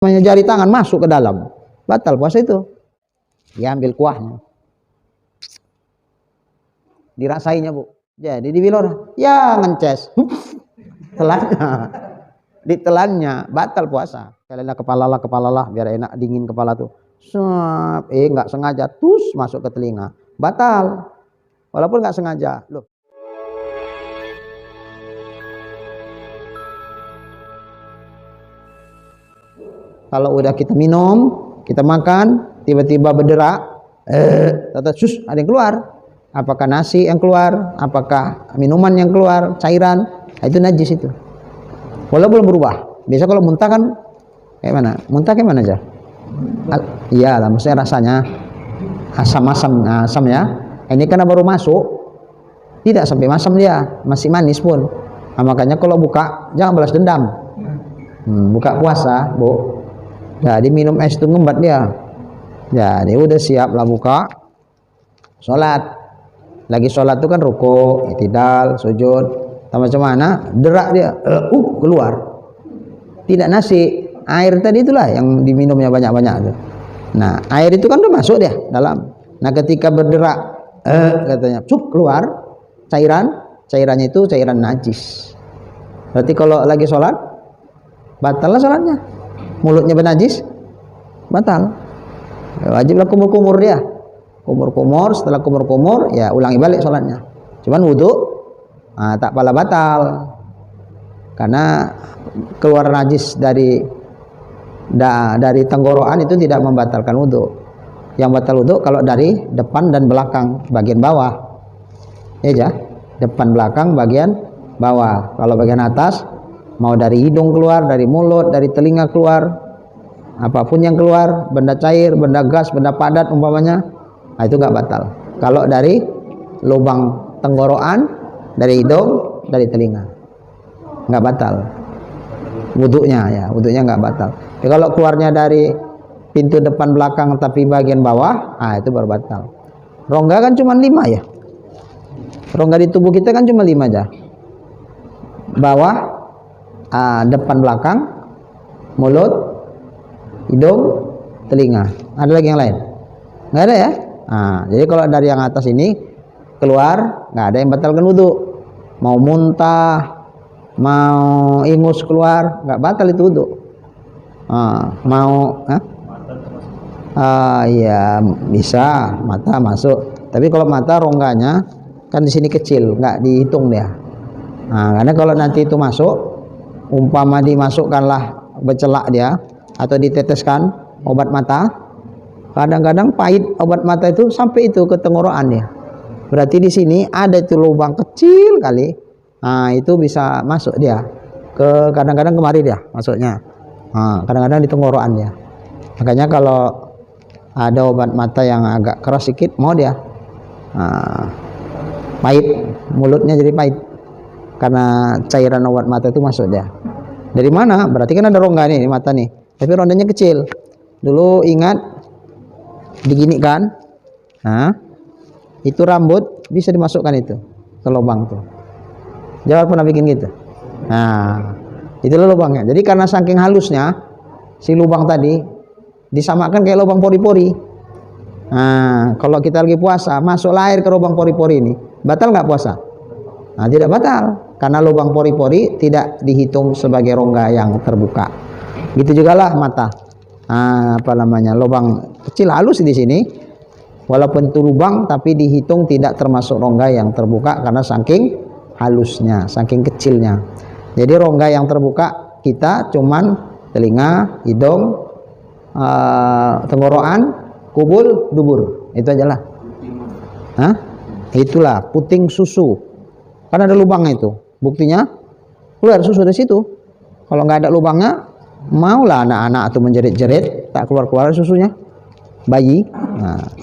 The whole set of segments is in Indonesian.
namanya jari tangan masuk ke dalam, batal puasa itu. Diambil kuahnya, dirasainya Bu, jadi dibilor, ya ngences, telannya, ditelannya, batal puasa. Kalian kepala lah, biar enak dingin kepala tuh. Nggak sengaja, tus masuk ke telinga, batal, walaupun nggak sengaja. Loh. Kalau udah kita minum, kita makan, tiba-tiba berderak, ada yang keluar. Apakah nasi yang keluar? Apakah minuman yang keluar? Cairan? Nah, itu najis itu. Walaupun belum berubah. Biasa kalau muntah kan kayak mana? Muntah kayak mana aja? Iya lah, maksudnya rasanya asam ya. Ini karena baru masuk, tidak sampai masam dia, masih manis pun. Nah, makanya kalau buka jangan balas dendam. Buka puasa, Bu. Jadi minum es itu ngembat dia. Jadi udah siap lah buka, sholat. Lagi sholat itu kan ruku, i'tidal, sujud. Macam mana? Derak dia, keluar. Tidak nasi, air tadi itulah yang diminumnya banyak-banyak tuh. Nah, air itu kan udah masuk dia dalam. Nah, ketika berderak, katanya, keluar cairannya itu cairan najis. Berarti kalau lagi sholat, batal lah sholatnya. Mulutnya bernajis, batal. Wajiblah kumur-kumur dia. Kumur-kumur, setelah kumur-kumur ya ulangi balik sholatnya. Cuman wudhu tak pala batal. Karena keluar najis dari tenggorokan itu tidak membatalkan wudhu. Yang batal wudhu kalau dari depan dan belakang bagian bawah. Ya, depan belakang bagian bawah. Kalau bagian atas mau dari hidung keluar, dari mulut, dari telinga keluar, apapun yang keluar, benda cair, benda gas, benda padat umpamanya, nah itu nggak batal. Kalau dari lubang tenggorokan, dari hidung, dari telinga, nggak batal. Wudhunya nggak batal. Ya, kalau keluarnya dari pintu depan belakang tapi bagian bawah, itu baru batal. Rongga kan cuma 5 ya. Rongga di tubuh kita kan cuma 5 aja. Bawah, depan belakang, mulut, hidung, telinga. Ada lagi yang lain? Nggak ada ya? Jadi kalau dari yang atas ini keluar, nggak ada yang batalkan wudhu. Mau muntah, mau ingus keluar, nggak batal itu wudhu. Iya bisa mata masuk. Tapi kalau mata rongganya kan di sini kecil, nggak dihitung dia. Karena kalau nanti itu masuk, umpama dimasukkanlah becelak dia atau diteteskan obat mata, kadang-kadang pahit obat mata itu sampai itu ke tenggorokan dia. Berarti di sini ada itu lubang kecil kali. Itu bisa masuk dia ke, kadang-kadang kemari dia masuknya. Kadang-kadang di tenggorokan dia. Makanya kalau ada obat mata yang agak keras sedikit, mau dia pahit, mulutnya jadi pahit karena cairan obat mata itu masuk dia. Dari mana? Berarti kan ada rongga nih di mata nih, tapi rondanya kecil. Dulu ingat diginikan, itu rambut bisa dimasukkan itu ke lubang tuh. Jawab pernah bikin gitu. Itu lubangnya. Jadi karena saking halusnya si lubang tadi disamakan kayak lubang pori-pori. Kalau kita lagi puasa, masuk air ke lubang pori-pori ini, batal nggak puasa? Tidak batal. Karena lubang pori-pori tidak dihitung sebagai rongga yang terbuka. Gitu juga lah mata. Lubang kecil halus di sini, walaupun itu lubang tapi dihitung tidak termasuk rongga yang terbuka karena saking halusnya, saking kecilnya. Jadi rongga yang terbuka kita cuman telinga, hidung, tenggorokan, kubul, dubur. Itu aja lah. Itulah puting susu. Kan ada lubangnya itu. Buktinya keluar susu dari situ. Kalau nggak ada lubangnya, maulah anak-anak atau menjerit-jerit, tak keluar susunya, bayi.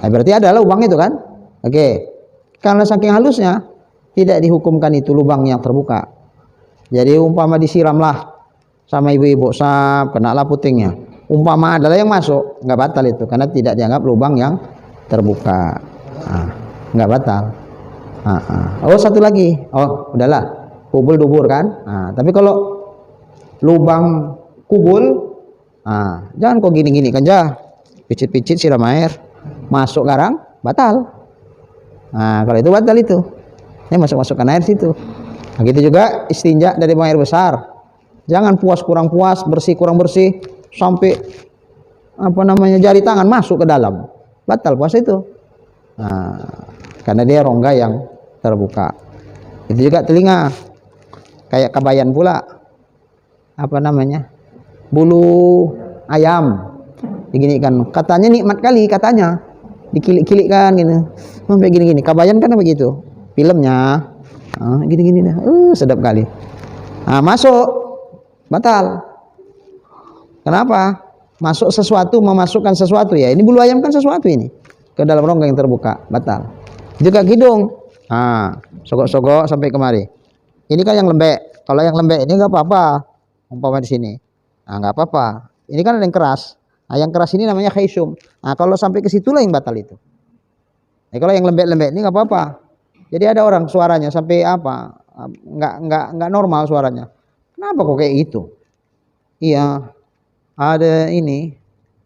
Berarti ada lubang itu kan? Oke. Karena saking halusnya tidak dihukumkan itu lubang yang terbuka. Jadi umpama disiramlah sama ibu-ibu sap, kenalah putingnya. Umpama adalah yang masuk, nggak batal itu karena tidak dianggap lubang yang terbuka. Nggak batal. Satu lagi. Udahlah. Kubul dubur kan. Tapi kalau lubang kubul Jangan kok gini-gini kan picit-picit siram air, masuk garang batal. Kalau itu batal itu. Ini masukkan air situ. Gitu juga istinja dari buang air besar. Jangan puas kurang puas, bersih kurang bersih, sampai jari tangan masuk ke dalam. Batal puasa itu. Karena dia rongga yang terbuka. Itu juga telinga. Kayak kabayan pula. Bulu ayam. Diginikan. Katanya nikmat kali katanya. Dikilik-kilikkan gitu. Sampai gini-gini. Kabayan kan begitu. Filmnya. Gini-gini dah. Sedap kali. Masuk. Batal. Kenapa? Masuk sesuatu, memasukkan sesuatu ya. Ini bulu ayam kan sesuatu ini. Ke dalam rongga yang terbuka. Batal. Juga hidung. Sogok-sogok sampai kemari. Ini kan yang lembek. Kalau yang lembek ini enggak apa-apa. Umpama di sini. Enggak apa-apa. Ini kan ada yang keras. Yang keras ini namanya khaysum. Kalau sampai ke situlah yang batal itu. Kalau yang lembek-lembek ini enggak apa-apa. Jadi ada orang suaranya sampai enggak normal suaranya. Kenapa kok kayak gitu? Iya. Ada ini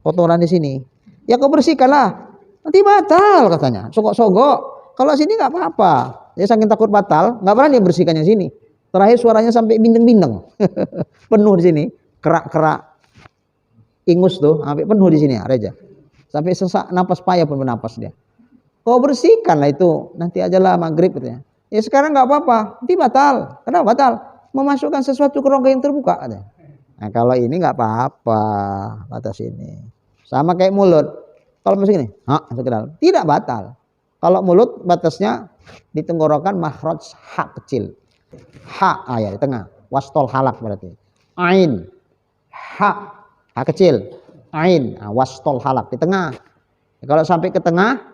kotoran di sini. Ya kau bersihkanlah. Nanti batal katanya. Sogok-sogok. Kalau sini enggak apa-apa. Dia saking takut batal, enggak berani bersihkannya sini. Terakhir suaranya sampai bindeng-bindeng. Penuh di sini. Kerak-kerak ingus tuh sampai penuh di sini aja. Sampai sesak napas payah pun bernapas dia. Kau bersihkan lah itu, nanti ajalah maghrib katanya. Ya sekarang nggak apa-apa, nanti batal. Kenapa batal? Memasukkan sesuatu ke rongga yang terbuka katanya. Kalau ini nggak apa-apa batas ini. Sama kayak mulut. Kalau masuk ini, masuk ke dalam. Tidak batal. Kalau mulut batasnya di tenggorokan makhraj ha kecil. Ha ya di tengah. Wastol halak berarti. Ain. Ha kecil. Ain. Wastol halak di tengah. Kalau sampai ke tengah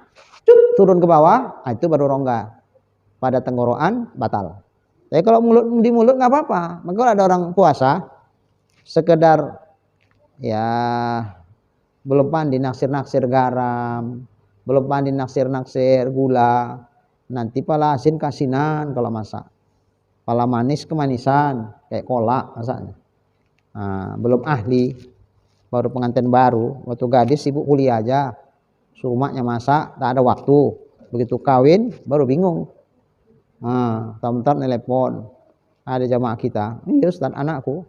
turun ke bawah, itu baru rongga. Pada tenggorokan batal. Tapi kalau di mulut nggak apa-apa. Maka kalau ada orang puasa, sekedar ya belum pandai naksir-naksir garam, belum pandai naksir-naksir gula, nanti pala asin kasinan kalau masak, pala manis kemanisan kayak kolak masaknya. Belum ahli, baru pengantin baru, waktu gadis sibuk kuliah aja. Sumaknya masak, tak ada waktu. Begitu kawin, baru bingung. Bentar telepon. Ada jamaah kita. Iya Ustaz, anakku.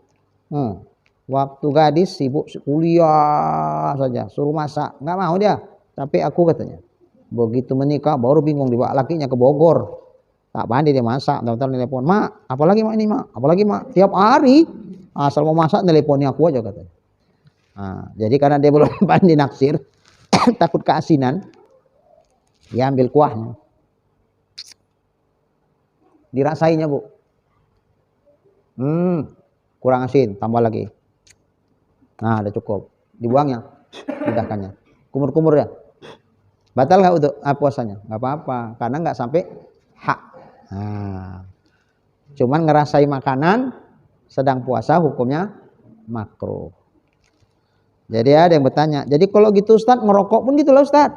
Waktu gadis sibuk kuliah saja. Suruh masak. Nggak mau dia. Tapi aku katanya. Begitu menikah, baru bingung. Dibawa lakinya ke Bogor. Tak pandai dia masak. Bentar telepon. Mak, apalagi mak ini mak? Apalagi mak? Tiap hari. Asal mau masak, teleponnya aku aja katanya. Jadi karena dia belum pandai naksir. Takut keasinan, dia ambil kuahnya, dirasainya bu, kurang asin, tambah lagi, udah cukup, dibuangnya, pindahkannya, kumur-kumur ya, batal nggak untuk puasanya? Nggak apa-apa, karena nggak sampai hak, cuman ngerasai makanan, sedang puasa hukumnya makruh. Jadi ada yang bertanya, jadi kalau gitu Ustaz, ngerokok pun gitu loh Ustaz.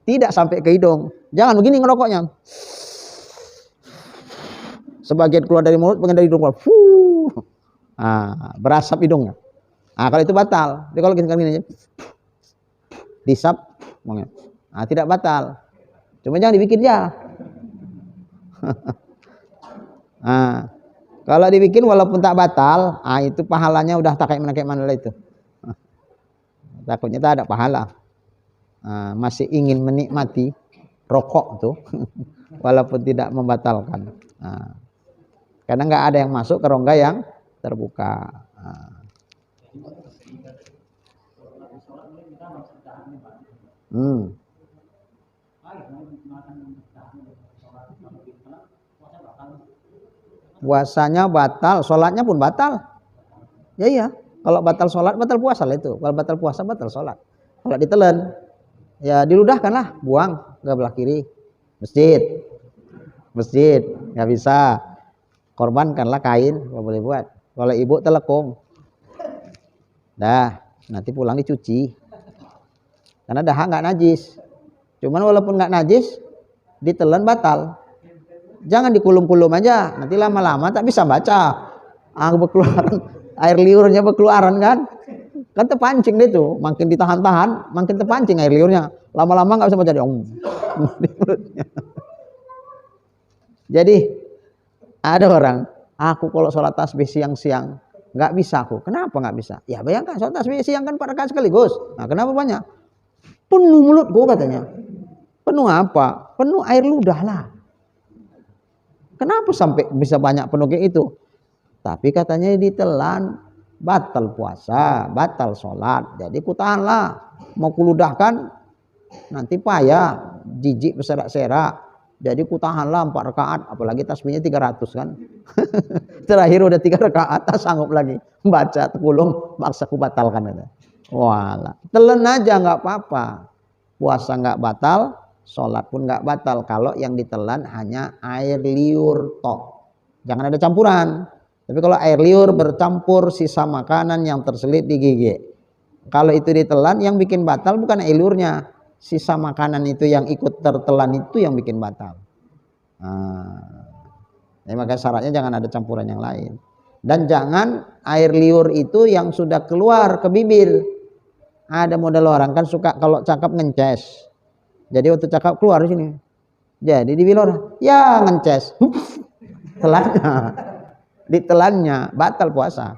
Tidak sampai ke hidung. Jangan begini ngerokoknya. Sebagian keluar dari mulut, bagian dari hidung keluar. Berasap hidungnya. Kalau itu batal. Jadi kalau gini aja. Disap. Tidak batal. Cuma jangan dibikin ya. Kalau dibikin walaupun tak batal, itu pahalanya udah tak kayak mana lah itu. Takutnya tak ada pahala. Masih ingin menikmati rokok tuh, walaupun tidak membatalkan. Karena nggak ada yang masuk ke rongga yang terbuka. Puasanya batal, sholatnya pun batal. Ya iya, kalau batal sholat, batal puasa lah itu. Kalau batal puasa, batal sholat. Kalau ditelan, ya diludahkanlah, buang ke belah kiri. Masjid, nggak bisa. Korbankanlah kain, nggak boleh buat. Kalau ibu telekung, nanti pulang dicuci. Karena dahak nggak najis. Cuman walaupun nggak najis, ditelan batal. Jangan dikulum-kulum aja, nanti lama-lama tak bisa baca. Berkeluaran, air liurnya berkeluaran kan terpancing deh tuh, makin ditahan-tahan makin terpancing air liurnya, lama-lama nggak bisa baca di mulutnya. Jadi ada orang, aku kalau sholat tasbih siang-siang nggak bisa aku. Kenapa nggak bisa? Ya bayangkan sholat tasbih siang kan 4 rakaat sekaligus. Nah kenapa banyak? Penuh mulutku katanya. Penuh apa? Penuh air ludah lah. Kenapa sampai bisa banyak penuh kayak itu? Tapi katanya ditelan, batal puasa, batal sholat. Jadi kutahanlah, mau kuludahkan nanti payah, jijik berserak-serak. Jadi kutahanlah 4 rakaat, apalagi tasbihnya 300 kan. Terakhir udah 3 rakaat, tak sanggup lagi baca terpulung, maksa ku batalkan. Walah, telan aja nggak apa-apa. Puasa nggak batal, sholat pun nggak batal kalau yang ditelan hanya air liur tok. Jangan ada campuran. Tapi kalau air liur bercampur sisa makanan yang terselit di gigi, kalau itu ditelan, yang bikin batal bukan air liurnya, sisa makanan itu yang ikut tertelan itu yang bikin batal. Nah, maka syaratnya jangan ada campuran yang lain. Dan jangan air liur itu yang sudah keluar ke bibir. Ada model orang kan suka kalau cakap ngences. Jadi waktu cakap keluar di sini. Jadi di bilor, ya ngences. Telannya. Ditelannya batal puasa.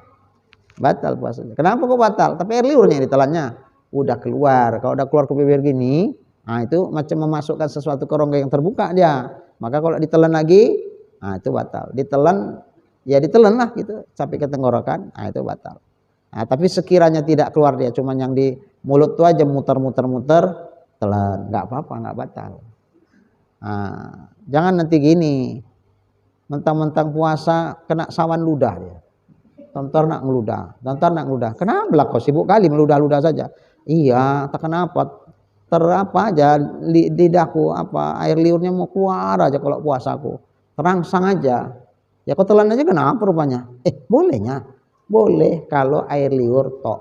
Batal puasa. Kenapa kok batal? Tapi air liurnya yang ditelannya udah keluar. Kalau udah keluar ke bibir gini, nah itu macam memasukkan sesuatu ke rongga yang terbuka dia. Maka kalau ditelan lagi, nah itu batal. Ditelan, ya ditelan lah gitu sampai ke tenggorokan, nah itu batal. Nah, tapi sekiranya tidak keluar dia, cuman yang di mulut tuh aja muter-muter, telan, nggak apa-apa, nggak batal. Nah, jangan nanti gini, mentang-mentang puasa kena sawan ludah dia. Tonton nak ngeludah. Kenapa lah kau sibuk kali meludah-ludah saja? Iya, tak kenapa. Terapa aja lidahku apa air liurnya mau keluar aja kalau puasaku. Terangsang aja. Ya kau telan aja kenapa rupanya? Bolehnya. Boleh kalau air liur tok.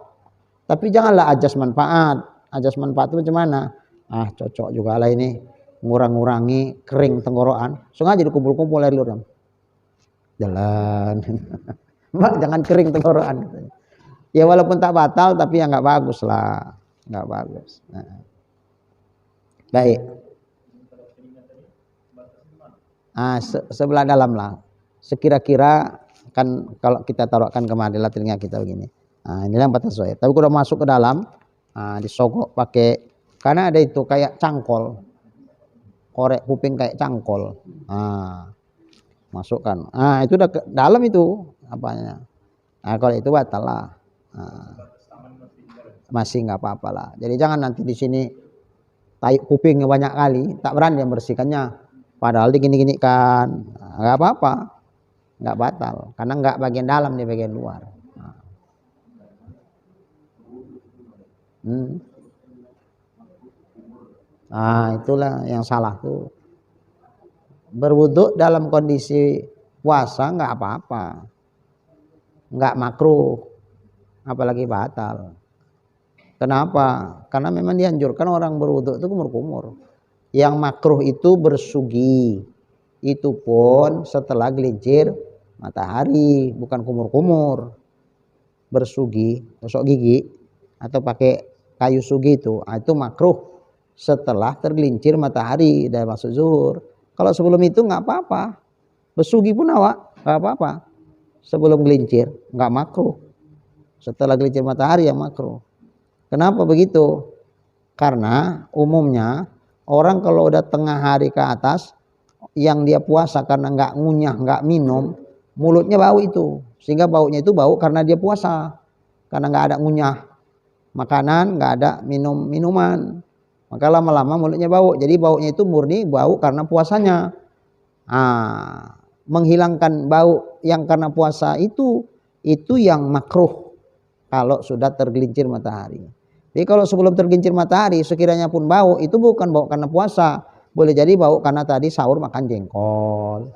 Tapi janganlah ajas manfaat. Ajas manfaat itu macam mana? Cocok juga lah ini. Ngurang-ngurangi kering tenggorokan. Sengaja dikumpul-kumpul air liurnya. Jalan. Mbak jangan kering tenggorokan. Ya walaupun tak batal tapi ya nggak bagus lah. Nggak bagus. Nah. Baik. Sebelah dalam lah. Sekira-kira kan kalau kita taruhkan ke madela telinga kita begini. Nah, ini yang batas soal. Tapi kalau masuk ke dalam, disogok pakai karena ada itu kayak cangkol. Korek kuping kayak cangkol. Masukkan. Itu udah ke dalam itu apanya. Kalau itu batal lah. Masih nggak apa-apa lah. Jadi jangan nanti di sini tai kupingnya banyak kali, tak berani yang bersihkannya. Padahal digini-gini kan, nggak apa-apa, nggak batal, karena nggak bagian dalam di bagian luar. Itulah yang salah tuh. Berwuduk dalam kondisi puasa nggak apa-apa, nggak makruh, apalagi batal. Kenapa? Karena memang dianjurkan orang berwuduk itu kumur-kumur. Yang makruh itu bersugi, itu pun setelah gelincir matahari, bukan kumur-kumur. Bersugi, gosok gigi atau pakai kayu sugi itu makruh setelah tergelincir matahari dan masuk zuhur. Kalau sebelum itu nggak apa-apa. Bersugi pun nggak apa-apa. Sebelum gelincir nggak makruh. Setelah gelincir matahari yang makruh. Kenapa begitu? Karena umumnya orang kalau udah tengah hari ke atas yang dia puasa karena nggak ngunyah, nggak minum, mulutnya bau itu. Sehingga baunya itu bau karena dia puasa. Karena nggak ada ngunyah makanan, nggak ada minum minuman. Maka lama-lama mulutnya bau. Jadi baunya itu murni bau karena puasanya. Menghilangkan bau yang karena puasa itu yang makruh kalau sudah tergelincir matahari. Jadi kalau sebelum tergelincir matahari sekiranya pun bau, itu bukan bau karena puasa. Boleh jadi bau karena tadi sahur makan jengkol.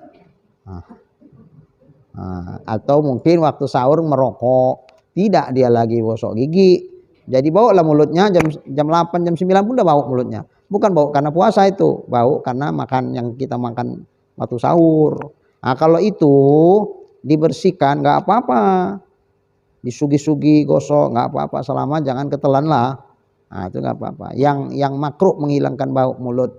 Atau mungkin waktu sahur merokok. Tidak dia lagi gosok gigi. Jadi bau lah mulutnya jam 8, jam 9 pun udah bau mulutnya. Bukan bau karena puasa itu. Bau karena makan yang kita makan waktu sahur. Kalau itu dibersihkan nggak apa-apa, disugi-sugi gosok nggak apa-apa, selama jangan ketelan lah. Nah, itu nggak apa-apa. Yang makruh menghilangkan bau mulut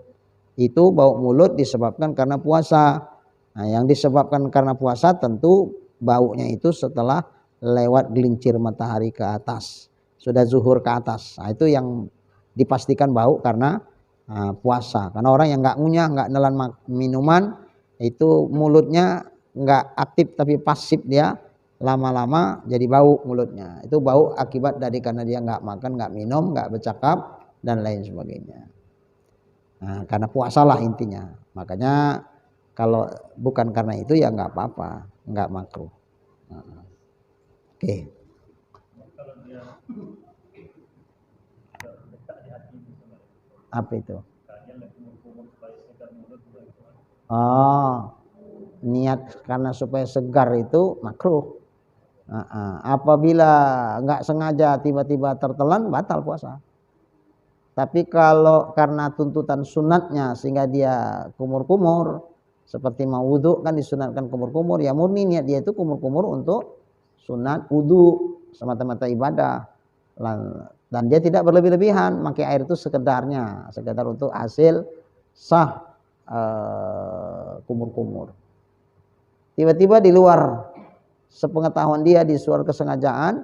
itu bau mulut disebabkan karena puasa. Nah, yang disebabkan karena puasa tentu baunya itu setelah lewat gelincir matahari ke atas, sudah zuhur ke atas. Nah, itu yang dipastikan bau karena puasa. Karena orang yang nggak ngunyah, nggak nelan minuman, itu mulutnya nggak aktif tapi pasif, dia lama-lama jadi bau mulutnya. Itu bau akibat dari karena dia nggak makan, nggak minum, nggak bercakap dan lain sebagainya. Nah, karena puasalah intinya. Makanya kalau bukan karena itu ya nggak apa-apa, nggak makruh. Oke. Apa itu? Oh, niat karena supaya segar itu makruh. Apabila nggak sengaja tiba-tiba tertelan, batal puasa. Tapi kalau karena tuntutan sunatnya sehingga dia kumur-kumur, seperti mau wudhu kan disunatkan kumur-kumur, ya murni niat dia itu kumur-kumur untuk sunat wudhu semata-mata ibadah, dan dia tidak berlebih-lebihan, pakai air itu sekedar untuk hasil sah kumur-kumur. Tiba-tiba di luar sepengetahuan dia, di luar kesengajaan,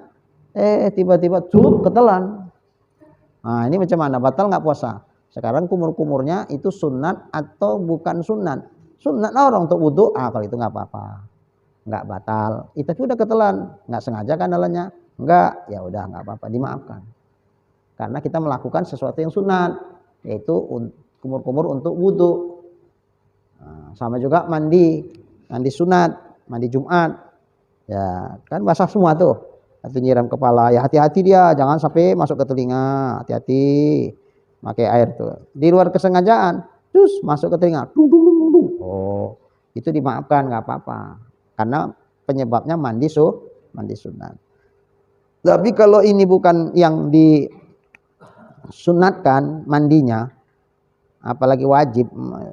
tiba-tiba ketelan. Nah, ini macam mana? Batal nggak puasa? Sekarang kumur-kumurnya itu sunat atau bukan sunat? Sunat lah orang untuk wudhu. Kalau itu nggak apa-apa, nggak batal. Itu udah ketelan, nggak sengaja kan nelannya? Nggak, ya udah nggak apa-apa, dimaafkan. Karena kita melakukan sesuatu yang sunat, yaitu kumur-kumur untuk wudhu. Nah, sama juga mandi sunat, mandi Jumat, ya kan basah semua tuh. Atau nyiram kepala, ya hati-hati dia, jangan sampai masuk ke telinga, hati-hati pakai air tuh. Di luar kesengajaan, terus masuk ke telinga, oh itu dimaafkan, nggak apa-apa, karena penyebabnya mandi sunat. Tapi kalau ini bukan yang disunatkan mandinya, apalagi wajib,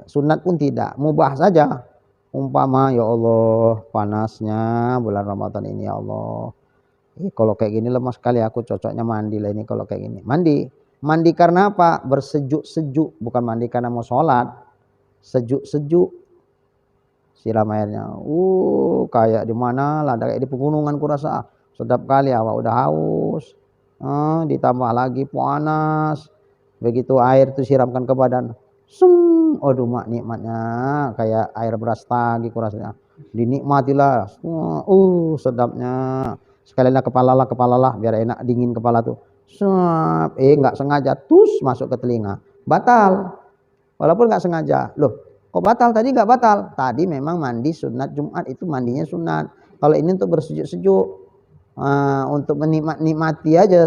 sunat pun tidak, mubah saja. Umpama ya Allah panasnya bulan Ramadan ini, ya Allah, kalau kayak gini lemas sekali aku, cocoknya mandi lah ini kalau kayak gini. Mandi karena apa? Bersejuk-sejuk, bukan mandi karena mau sholat. Sejuk-sejuk, siram airnya. Kayak di mana lah, kayak di pegunungan kurasa. Sedap kali, awak udah haus. Ditambah lagi panas. Begitu air itu siramkan ke badan, aduh mak, nikmatnya kayak air beras tagi kurasanya. Dinikmatilah, sedapnya. Sekalian kepala lah biar enak dingin kepala tuh. Nggak sengaja masuk ke telinga, batal. Walaupun nggak sengaja. Loh, kok batal? Tadi nggak batal. Tadi memang mandi sunat Jumat, itu mandinya sunat. Kalau ini untuk bersejuk-sejuk, untuk menikmati aja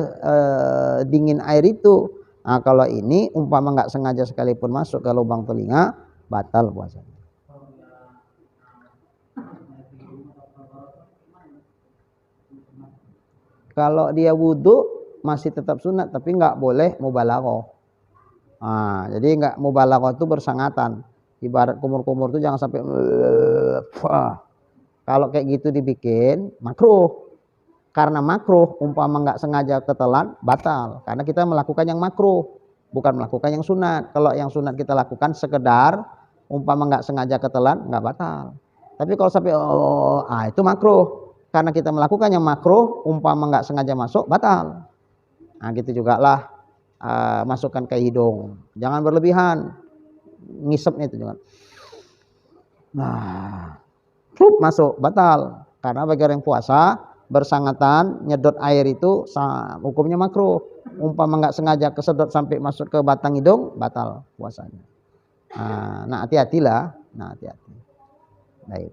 dingin air itu. Nah, kalau ini umpama nggak sengaja sekalipun masuk ke lubang telinga, batal puasanya. Kalau dia wudhu masih tetap sunat, tapi nggak boleh mubalaghah. Jadi nggak mubalaghah itu bersangatan. Ibarat kumur-kumur itu jangan sampai kalau kayak gitu dibikin makruh. Karena makruh, umpama nggak sengaja ketelan, batal. Karena kita melakukan yang makruh, bukan melakukan yang sunat. Kalau yang sunat kita lakukan sekedar, umpama nggak sengaja ketelan, nggak batal. Tapi kalau sampai itu makruh. Karena kita melakukan yang makruh, umpama nggak sengaja masuk, batal. Nah gitu juga lah, masukkan ke hidung, jangan berlebihan, ngisepnya itu juga. Nah, masuk, batal. Karena bagi orang yang puasa, bersangatan nyedot air itu hukumnya makruh. Umpama nggak sengaja kesedot sampai masuk ke batang hidung, batal puasanya. Nah hati-hatilah, hati-hati. Baik.